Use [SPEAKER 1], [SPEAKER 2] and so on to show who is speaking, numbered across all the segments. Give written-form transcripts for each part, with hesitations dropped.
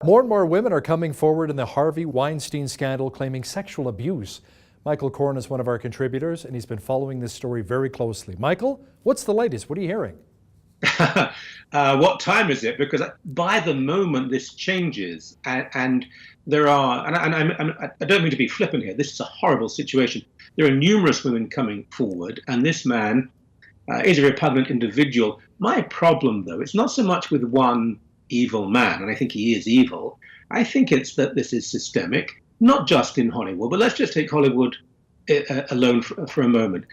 [SPEAKER 1] More and more women are coming forward in the Harvey Weinstein scandal claiming sexual abuse. Michael Coren is one of our contributors, and he's been following this story very closely. Michael, what's the latest? What are you hearing?
[SPEAKER 2] What time is it? Because by the moment this changes, and there are, I don't mean to be flippant here, this is a horrible situation. There are numerous women coming forward, and this man is a repugnant individual. My problem, though, it's not so much with one evil man, and I think he is evil. I think it's that this is systemic, not just in Hollywood, but let's just take Hollywood alone for a moment.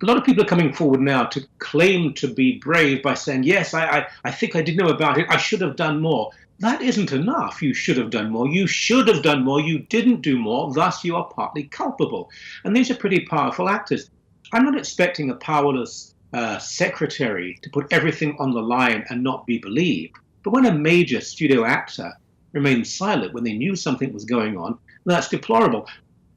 [SPEAKER 2] A lot of people are coming forward now to claim to be brave by saying, yes, I think I did know about it. I should have done more. That isn't enough. You should have done more. You should have done more. You didn't do more. Thus, you are partly culpable. And these are pretty powerful actors. I'm not expecting a powerless secretary to put everything on the line and not be believed. But when a major studio actor remains silent when they knew something was going on, that's deplorable.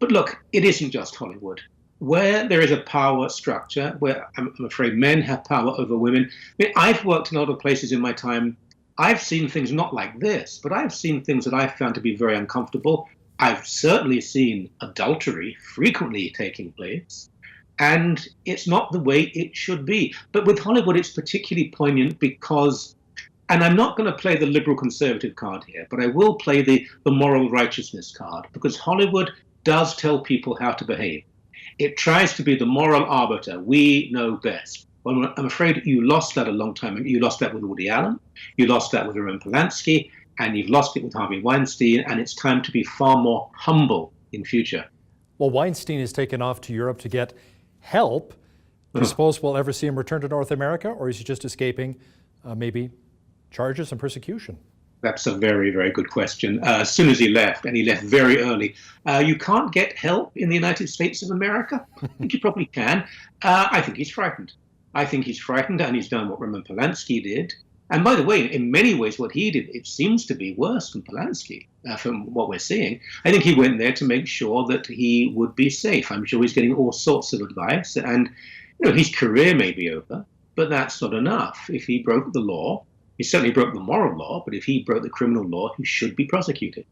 [SPEAKER 2] But look, it isn't just Hollywood. Where there is a power structure, where I'm afraid men have power over women. I mean, I've worked in a lot of places in my time. I've seen things not like this, but I've seen things that I've found to be very uncomfortable. I've certainly seen adultery frequently taking place, and it's not the way it should be. But with Hollywood, it's particularly poignant because, and I'm not going to play the liberal conservative card here, but I will play the moral righteousness card, because Hollywood does tell people how to behave. It tries to be the moral arbiter. We know best. Well, I'm afraid you lost that a long time ago. You lost that with Woody Allen. You lost that with Roman Polanski. And you've lost it with Harvey Weinstein. And it's time to be far more humble in future.
[SPEAKER 1] Well, Weinstein has taken off to Europe to get help. Do you suppose we'll ever see him return to North America? Or is he just escaping maybe charges and persecution?
[SPEAKER 2] That's a very, very good question. As soon as he left, and he left very early, you can't get help in the United States of America. I think you probably can. I think he's frightened. I think he's frightened, and he's done what Roman Polanski did. And by the way, in many ways, what he did, it seems to be worse than Polanski, from what we're seeing. I think he went there to make sure that he would be safe. I'm sure he's getting all sorts of advice. And his career may be over, but that's not enough. If he broke the law, he certainly broke the moral law, but if he broke the criminal law, he should be prosecuted.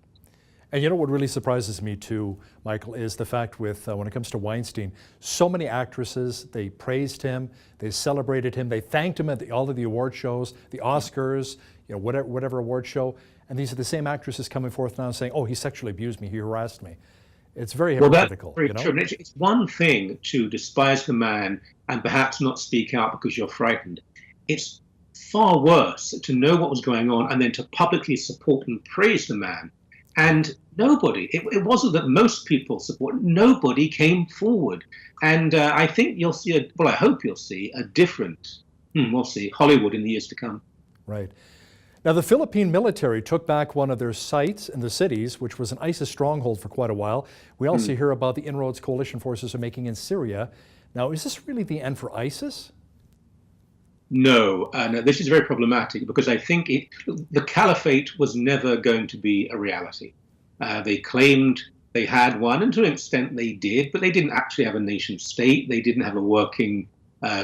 [SPEAKER 1] And what really surprises me too, Michael, is the fact with when it comes to Weinstein, so many actresses, they praised him, they celebrated him, they thanked him at all of the award shows, the Oscars, whatever award show, and these are the same actresses coming forth now saying, oh, he sexually abused me, he harassed me. It's very hypocritical.
[SPEAKER 2] Well, that's very true. It's one thing to despise the man and perhaps not speak out because you're frightened. It's far worse to know what was going on and then to publicly support and praise the man. And nobody, it wasn't that most people support, nobody came forward. And I think you'll see, I hope you'll see a different, we'll see, Hollywood in the years to come.
[SPEAKER 1] Right. Now, the Philippine military took back one of their sites in the cities, which was an ISIS stronghold for quite a while. We also hear about the inroads coalition forces are making in Syria. Now, is this really the end for ISIS?
[SPEAKER 2] No, this is very problematic because I think the caliphate was never going to be a reality. They claimed they had one, and to an extent they did, but they didn't actually have a nation state. They didn't have a working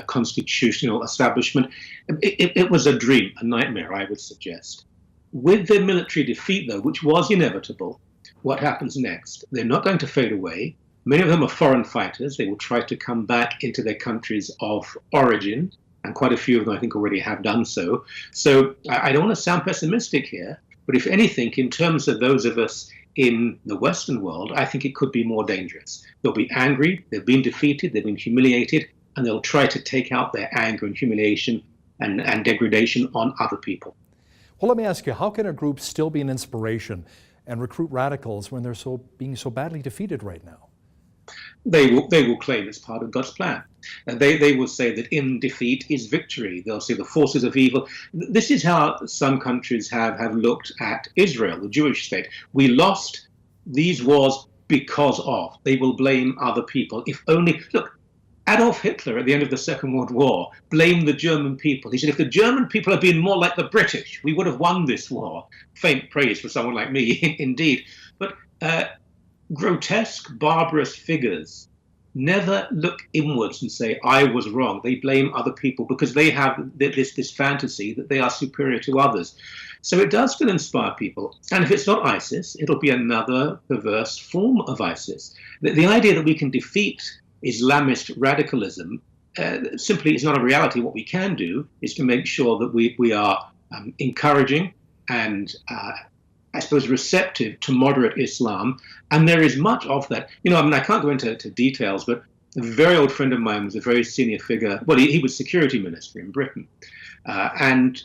[SPEAKER 2] constitutional establishment. It was a dream, a nightmare, I would suggest. With their military defeat, though, which was inevitable, what happens next? They're not going to fade away. Many of them are foreign fighters. They will try to come back into their countries of origin. And quite a few of them, I think, already have done so. So I don't want to sound pessimistic here, but if anything, in terms of those of us in the Western world, I think it could be more dangerous. They'll be angry, they've been defeated, they've been humiliated, and they'll try to take out their anger and humiliation and degradation on other people.
[SPEAKER 1] Well, let me ask you, how can a group still be an inspiration and recruit radicals when they're being so badly defeated right now?
[SPEAKER 2] They will claim it's part of God's plan. They will say that in defeat is victory. They'll say the forces of evil. This is how some countries have looked at Israel, the Jewish state. We lost these wars because of. They will blame other people. If only, look, Adolf Hitler at the end of the Second World War blamed the German people. He said, if the German people had been more like the British, we would have won this war. Faint praise for someone like me, indeed. But grotesque, barbarous figures never look inwards and say, I was wrong. They blame other people because they have this fantasy that they are superior to others. So it does still inspire people. And if it's not ISIS, it'll be another perverse form of ISIS. The idea that we can defeat Islamist radicalism simply is not a reality. What we can do is to make sure that we are encouraging and I suppose, receptive to moderate Islam. And there is much of that. I can't go into details, but a very old friend of mine was a very senior figure. Well, he was security minister in Britain. And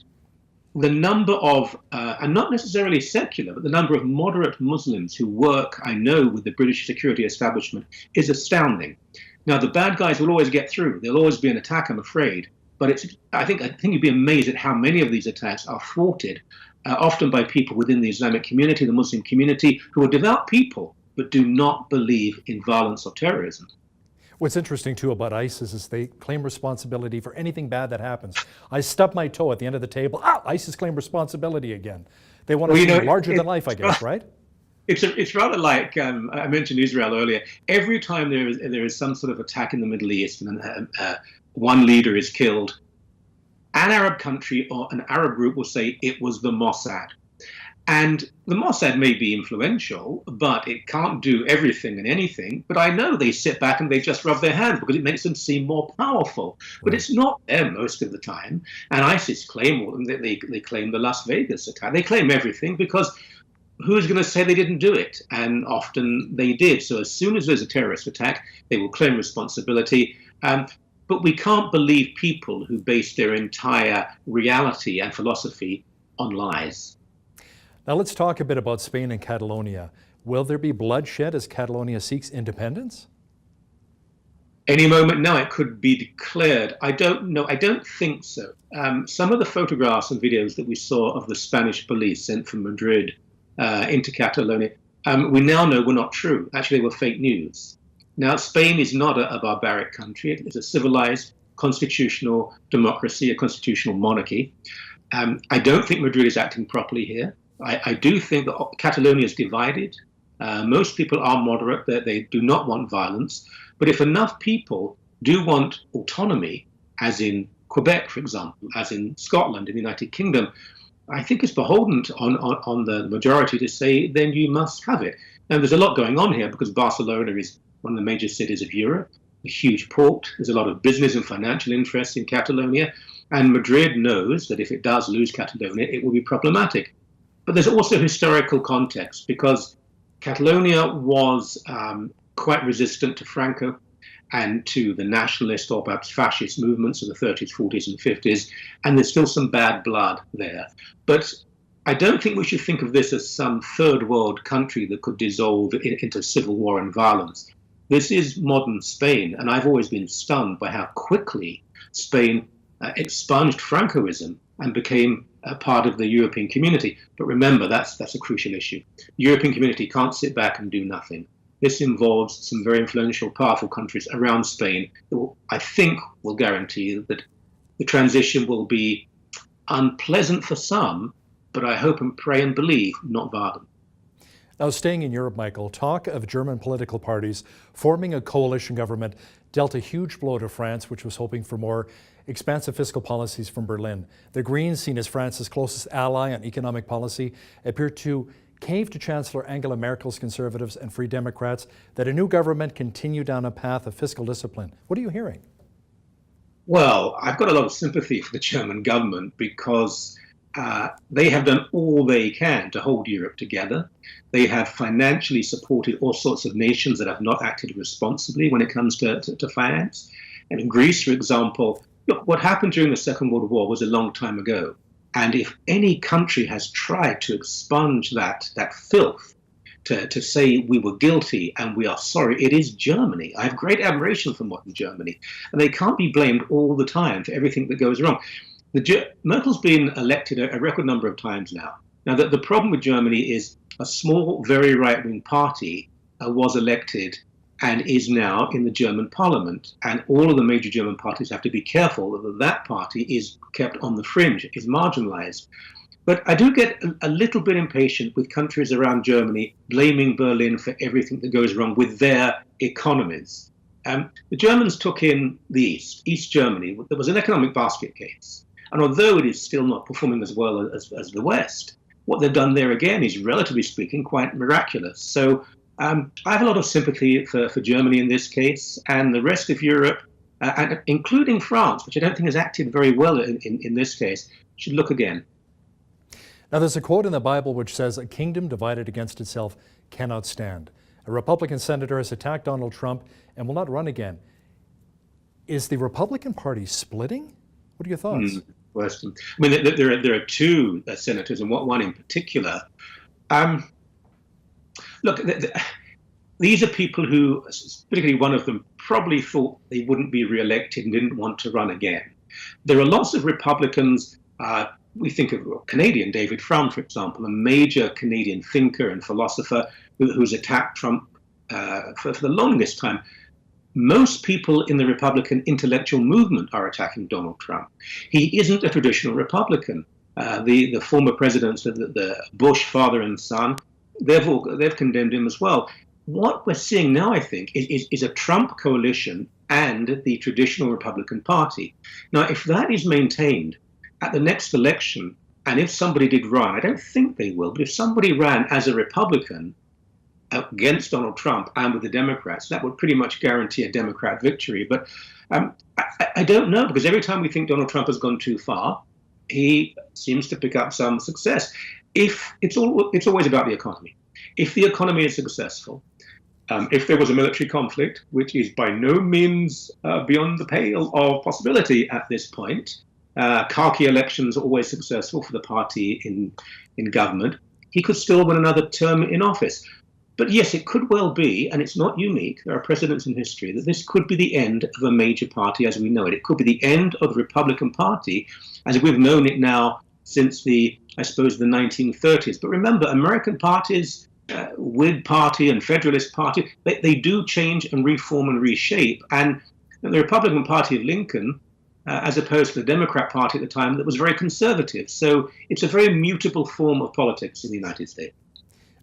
[SPEAKER 2] the number of, and not necessarily secular, but the number of moderate Muslims who work, I know, with the British security establishment is astounding. Now, the bad guys will always get through. There'll always be an attack, I'm afraid. But I think you'd be amazed at how many of these attacks are thwarted, often by people within the Islamic community, the Muslim community, who are devout people, but do not believe in violence or terrorism.
[SPEAKER 1] What's interesting, too, about ISIS is they claim responsibility for anything bad that happens. I stubbed my toe at the end of the table. ISIS claim responsibility again. They want to be larger than life, I guess, right?
[SPEAKER 2] It's rather like, I mentioned Israel earlier. Every time there is some sort of attack in the Middle East and one leader is killed, an Arab country or an Arab group will say it was the Mossad. And the Mossad may be influential, but it can't do everything and anything. But I know they sit back and they just rub their hands because it makes them seem more powerful. But it's not them most of the time. And ISIS claim, they claim the Las Vegas attack. They claim everything because who's going to say they didn't do it? And often they did. So as soon as there's a terrorist attack, they will claim responsibility. But we can't believe people who base their entire reality and philosophy on lies.
[SPEAKER 1] Now let's talk a bit about Spain and Catalonia. Will there be bloodshed as Catalonia seeks independence?
[SPEAKER 2] Any moment now it could be declared. I don't know. I don't think so. Some of the photographs and videos that we saw of the Spanish police sent from Madrid into Catalonia, we now know were not true. Actually, they were fake news. Now, Spain is not a barbaric country. It's a civilized constitutional democracy, a constitutional monarchy. I don't think Madrid is acting properly here. I do think that Catalonia is divided. Most people are moderate. They do not want violence. But if enough people do want autonomy, as in Quebec, for example, as in Scotland, in the United Kingdom, I think it's beholden on the majority to say, then you must have it. Now, there's a lot going on here because Barcelona is one of the major cities of Europe, a huge port. There's a lot of business and financial interests in Catalonia. And Madrid knows that if it does lose Catalonia, it will be problematic. But there's also historical context because Catalonia was quite resistant to Franco and to the nationalist or perhaps fascist movements of the 30s, 40s and 50s. And there's still some bad blood there. But I don't think we should think of this as some third world country that could dissolve into civil war and violence. This is modern Spain, and I've always been stunned by how quickly Spain expunged Francoism and became a part of the European community. But remember, that's a crucial issue. The European community can't sit back and do nothing. This involves some very influential, powerful countries around Spain that I think will guarantee that the transition will be unpleasant for some, but I hope and pray and believe not violent.
[SPEAKER 1] Now, staying in Europe, Michael, talk of German political parties forming a coalition government dealt a huge blow to France, which was hoping for more expansive fiscal policies from Berlin. The Greens, seen as France's closest ally on economic policy, appear to cave to Chancellor Angela Merkel's Conservatives and Free Democrats that a new government continue down a path of fiscal discipline. What are you hearing?
[SPEAKER 2] Well, I've got a lot of sympathy for the German government because they have done all they can to hold Europe together. They have financially supported all sorts of nations that have not acted responsibly when it comes to finance. And in Greece, for example, look, what happened during the Second World War was a long time ago. And if any country has tried to expunge that filth, to say we were guilty and we are sorry, it is Germany. I have great admiration for modern Germany. And they can't be blamed all the time for everything that goes wrong. Merkel's been elected a record number of times now. Now, the problem with Germany is a small, very right-wing party was elected and is now in the German parliament. And all of the major German parties have to be careful that that party is kept on the fringe, is marginalized. But I do get a little bit impatient with countries around Germany blaming Berlin for everything that goes wrong with their economies. The Germans took in the East Germany. There was an economic basket case. And although it is still not performing as well as the West, what they've done there again is, relatively speaking, quite miraculous. So I have a lot of sympathy for Germany in this case, and the rest of Europe, and including France, which I don't think has acted very well in this case, should look again.
[SPEAKER 1] Now, there's a quote in the Bible which says, "A kingdom divided against itself cannot stand." A Republican senator has attacked Donald Trump and will not run again. Is the Republican Party splitting? What are your thoughts?
[SPEAKER 2] Question. I mean, there are two senators, and one in particular. Look, these are people who, particularly one of them, probably thought they wouldn't be re-elected and didn't want to run again. There are lots of Republicans. We think of Canadian David Frum, for example, a major Canadian thinker and philosopher who's attacked Trump for the longest time. Most people in the Republican intellectual movement are attacking Donald Trump. He isn't a traditional Republican. The former presidents, the Bush father and son, they've condemned him as well. What we're seeing now, I think, is a Trump coalition and the traditional Republican Party. Now, if that is maintained at the next election, and if somebody did run, I don't think they will, but if somebody ran as a Republican against Donald Trump and with the Democrats, that would pretty much guarantee a Democrat victory. But I don't know, because every time we think Donald Trump has gone too far, he seems to pick up some success. If it's always about the economy. If the economy is successful, if there was a military conflict, which is by no means beyond the pale of possibility at this point, khaki elections are always successful for the party in government, he could still win another term in office. But yes, it could well be, and it's not unique, there are precedents in history, that this could be the end of a major party as we know it. It could be the end of the Republican Party as we've known it now since the 1930s. But remember, American parties, Whig Party and Federalist Party, they do change and reform and reshape. And the Republican Party of Lincoln, as opposed to the Democrat Party at the time, that was very conservative. So it's a very mutable form of politics in the United States.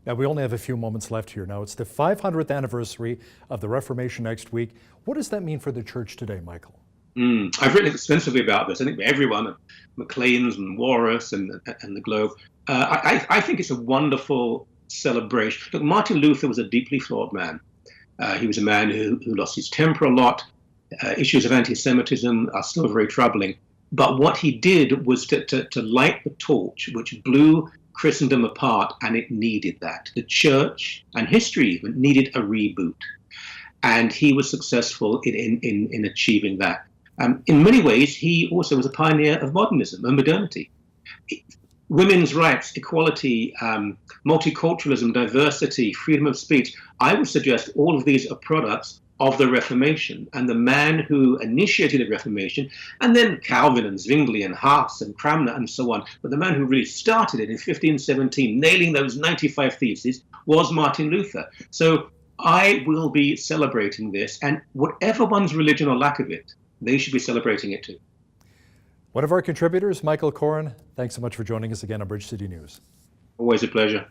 [SPEAKER 1] Now, we only have a few moments left here. Now, it's the 500th anniversary of the Reformation next week. What does that mean for the church today, Michael?
[SPEAKER 2] I've written extensively about this. I think everyone, Maclean's and Walras and the Globe, I think it's a wonderful celebration. Look, Martin Luther was a deeply flawed man. He was a man who lost his temper a lot. Issues of anti-Semitism are still very troubling. But what he did was to light the torch, which blew Christendom apart, and it needed that. The church and history even needed a reboot. And he was successful in achieving that. In many ways, he also was a pioneer of modernism and modernity. Women's rights, equality, multiculturalism, diversity, freedom of speech. I would suggest all of these are products of the Reformation, and the man who initiated the Reformation, and then Calvin and Zwingli and Huss and Cranmer and so on, but the man who really started it in 1517, nailing those 95 theses, was Martin Luther. So I will be celebrating this, and whatever one's religion or lack of it, they should be celebrating it too.
[SPEAKER 1] One of our contributors, Michael Coren, thanks so much for joining us again on Bridge City News.
[SPEAKER 2] Always a pleasure.